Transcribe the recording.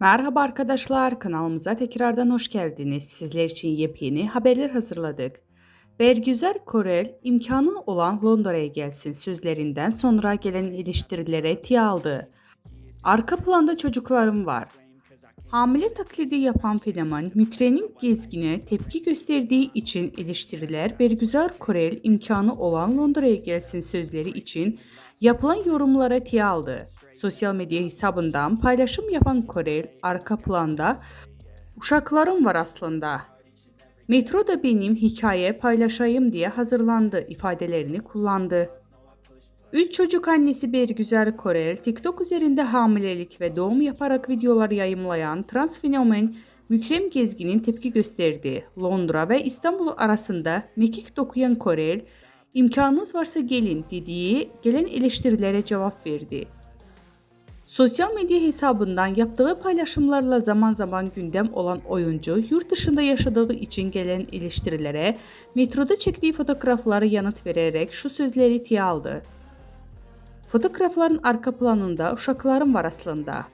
Merhaba arkadaşlar, kanalımıza tekrardan hoş geldiniz. Sizler için yepyeni haberler hazırladık. Bergüzar Korel, imkanı olan Londra'ya gelsin sözlerinden sonra gelen eleştirilere tiye aldı. Arka planda çocuklarım var. Hamile taklidi yapan fenomen Mükremin gezgine tepki gösterdiği için eleştiriler Bergüzar Korel imkanı olan Londra'ya gelsin sözleri için yapılan yorumlara tiye aldı. Sosyal medya hesabından paylaşım yapan Korel arka planda uşaklarım var aslında. Metro da benim hikaye paylaşayım diye hazırlandı ifadelerini kullandı. Üç çocuk annesi Bergüzar Korel, TikTok üzerinde hamilelik ve doğum yaparak videolar yayımlayan trans fenomen Mükrem Gezgin'in tepki gösterdi. Londra ve İstanbul arasında mekik dokuyan Korel, imkanınız varsa gelin dediği gelen eleştirilere cevap verdi. Sosyal medya hesabından yaptığı paylaşımlarla zaman zaman gündem olan oyuncu, yurt dışında yaşadığı için gelen eleştirilere metroda çektiği fotoğrafları yanıt vererek şu sözleri tiye aldı. Fotoğrafların arka planında uşaklarım var aslında.